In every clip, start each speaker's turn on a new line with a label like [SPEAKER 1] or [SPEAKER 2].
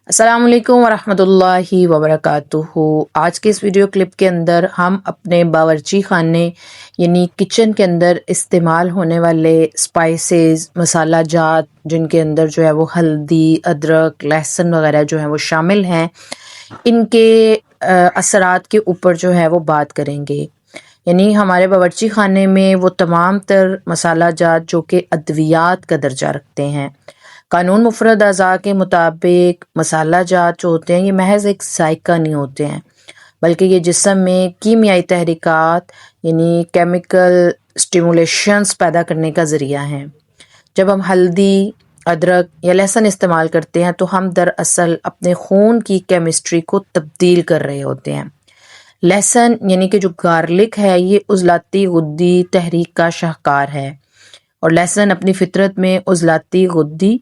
[SPEAKER 1] अस्सलाम वालेकुम वरहमतुल्लाहि वबरकातुहू। आज के इस वीडियो क्लिप के अंदर हम अपने बावर्ची खाने यानी किचन के अंदर इस्तेमाल होने वाले स्पाइसेस, मसाला जात जिनके अंदर जो है वो हल्दी, अदरक, लहसुन वगैरह जो है वो शामिल हैं, इनके असरात के ऊपर जो है वो बात करेंगे। यानी हमारे बावर्ची खाने में वो तमाम तर मसाला जात जो कि अद्वियात का दर्जा रखते हैं। कानून मुफरद अज़ा के मुताबिक मसाला जात जो होते हैं ये महज एक जायका नहीं होते हैं, बल्कि ये जिस्म में कीमियाई तहरीकात यानी केमिकल स्टिमुलेशंस पैदा करने का ज़रिया हैं। जब हम हल्दी, अदरक या लहसुन इस्तेमाल करते हैं तो हम दरअसल अपने खून की केमिस्ट्री को तब्दील कर रहे होते हैं। लहसुन यानी कि जो गार्लिक है ये उज़लाती गुद्दी तहरीक का शाहकार है, और लहसुन अपनी फितरत में उज़लाती गुद्दी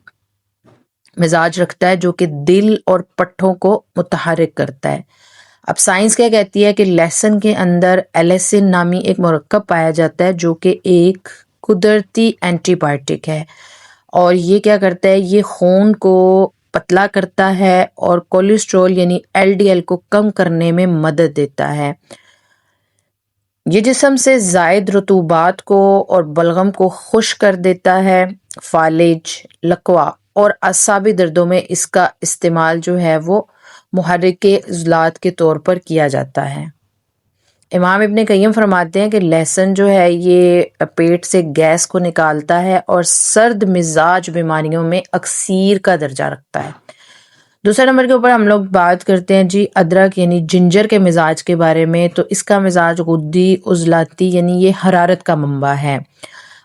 [SPEAKER 1] मिजाज रखता है जो कि दिल और पट्ठों को मुतहर्रिक करता है। अब साइंस क्या कहती है कि लहसुन के अंदर एलिसिन नामी एक मरकब पाया जाता है जो कि एक कुदरती एंटीबायोटिक है, और ये क्या करता है, ये खून को पतला करता है और कोलेस्ट्रॉल यानी एलडीएल को कम करने में मदद देता है। ये जिस्म से ज़ायद रतूबात को और बलगम को खुश कर देता है। फालिज, लकवा और असाबी दर्दों में इसका इस्तेमाल जो है वो मुहर्रिके उज़लात के तौर पर किया जाता है। इमाम इब्न क़य्यिम फरमाते हैं कि लहसुन जो है ये पेट से गैस को निकालता है और सर्द मिजाज बीमारियों में अक्सीर का दर्जा रखता है। दूसरे नंबर के ऊपर हम लोग बात करते हैं जी अदरक यानी जिंजर के मिजाज के बारे में। तो इसका मिजाज गुद्दी उज़लाती यानी ये हरारत का मंबा है।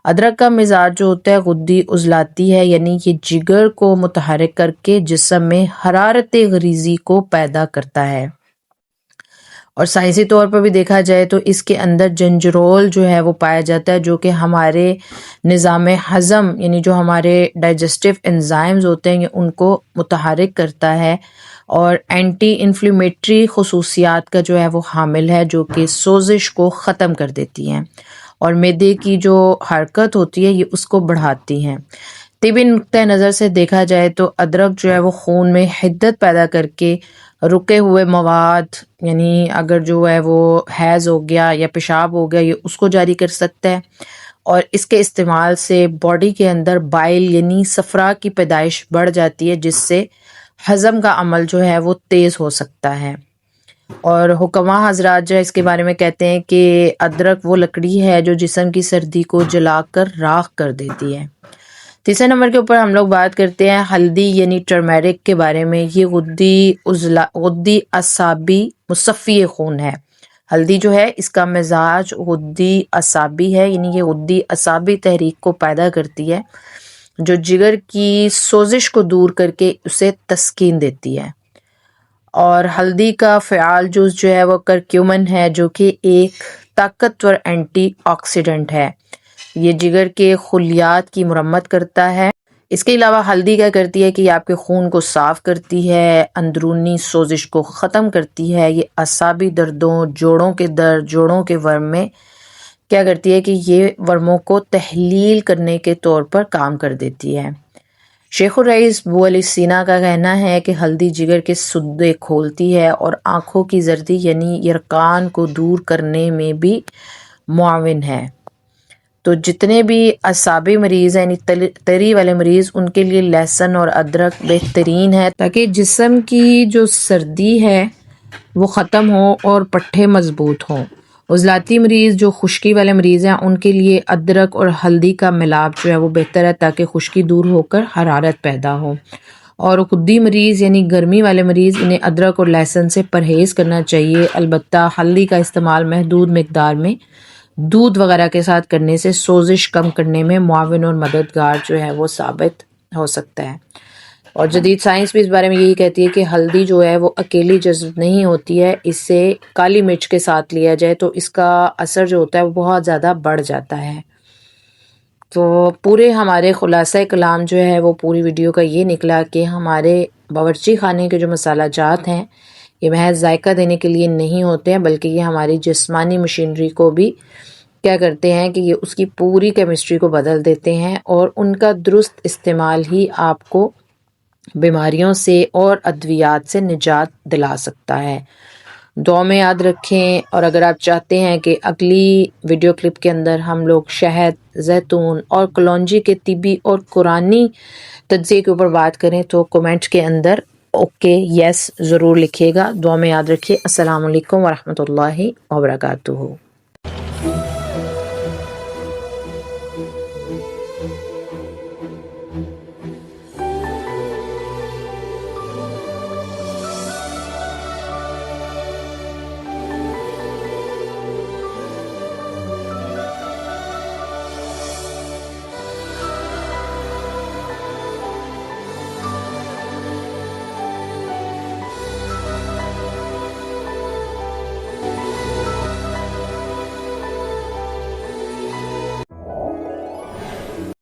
[SPEAKER 1] अदरक का मिजाज जो होता है गुद्दी उज़लाती है, यानी ये जिगर को मुतहर्रिक करके जिस्म में हरारत गरीज़ी को पैदा करता है। और साइंसी तौर पर भी देखा जाए तो इसके अंदर जिंजरोल जो है वो पाया जाता है जो कि हमारे निज़ाम हज़म यानी जो हमारे डाइजेस्टिव एंजाइम्स होते हैं उनको मुतहर्रिक करता है, और एंटी इन्फ्लेमेटरी खसूसियात का जो है वो हामिल है जो कि सोजिश को ख़त्म कर देती हैं और मैदे की जो हरकत होती है ये उसको बढ़ाती हैं। तिबी नुक्ता नज़र से देखा जाए तो अदरक जो है वो खून में हिद्दत पैदा करके रुके हुए मवाद यानी अगर जो है वो हैज़ हो गया या पेशाब हो गया ये उसको जारी कर सकता है, और इसके इस्तेमाल से बॉडी के अंदर बाइल यानी सफ़रा की पैदाइश बढ़ जाती है जिससे हज़म का अमल जो है वो तेज़ हो सकता है। और हुक्मा हजरात जो है इसके बारे में कहते हैं कि अदरक वो लकड़ी है जो जिस्म की सर्दी को जलाकर राख कर देती है। तीसरे नंबर के ऊपर हम लोग बात करते हैं हल्दी यानी टर्मेरिक के बारे में। ये गुद्दी असाबी मुसफ़ी खून है। हल्दी जो है इसका मिजाज गुद्दी असाबी है, यानी ये गुद्दी असाबी तहरीक को पैदा करती है जो जिगर की सोजिश को दूर करके उसे तस्कीन देती है। और हल्दी का फ़आल जूस जो है वो करक्यूमिन है जो कि एक ताकतवर एंटीऑक्सीडेंट है। ये जिगर के खुलियात की मुरम्मत करता है। इसके अलावा हल्दी क्या करती है कि आपके खून को साफ़ करती है, अंदरूनी सोजिश को ख़त्म करती है। ये असाबी दर्दों, जोड़ों के दर्द, जोड़ों के वर्म में क्या करती है कि ये वर्मों को तहलील करने के तौर पर काम कर देती है। शेखुर रईस बू अली सीना का कहना है कि हल्दी जिगर के सुद्दे खोलती है और आँखों की जर्दी यानी यरकान को दूर करने में भी मुआविन है। तो जितने भी असाबी मरीज़ हैं यानी तरी वाले मरीज़ उनके लिए लहसुन और अदरक बेहतरीन है ताकि जिस्म की जो सर्दी है वो ख़त्म हो और पट्ठे मज़बूत हों। उज़लाती मरीज़ जो खुश्की वाले मरीज़ हैं उनके लिए अदरक और हल्दी का मिलाप जो है वो बेहतर है ताकि खुश्की दूर होकर हरारत पैदा हो। और खुद्दी मरीज़ यानी गर्मी वाले मरीज़ इन्हें अदरक और लहसुन से परहेज़ करना चाहिए। अलबत्ता हल्दी का इस्तेमाल महदूद मकदार में दूध वगैरह के साथ करने से सोजिश कम करने में मुआविन और मददगार जो है वो साबित हो सकता है। और जदीद साइंस भी इस बारे में यही कहती है कि हल्दी जो है वो अकेली जज्ब नहीं होती है, इससे काली मिर्च के साथ लिया जाए तो इसका असर जो होता है वो बहुत ज़्यादा बढ़ जाता है। तो पूरे हमारे खुलासा कलाम जो है वो पूरी वीडियो का ये निकला कि हमारे बावर्ची खाने के जो मसाला जात हैं ये महज जायका देने के लिए नहीं होते हैं, बल्कि ये हमारी जिस्मानी मशीनरी को भी क्या करते हैं कि ये उसकी पूरी केमिस्ट्री को बदल देते हैं, और उनका दुरुस्त इस्तेमाल ही आपको بیماریوں سے اور ادویات سے نجات دلا سکتا ہے۔ دعا میں یاد رکھیں، اور اگر آپ چاہتے ہیں کہ اگلی ویڈیو کلپ کے اندر ہم لوگ شہد، زیتون اور کلونجی کے طبی اور قرآنی تجزیے کے اوپر بات کریں تو کومنٹ کے اندر اوکے یس ضرور لکھیے گا۔ دعا میں یاد رکھیے۔ السلام علیکم ورحمۃ اللہ وبرکاتہ۔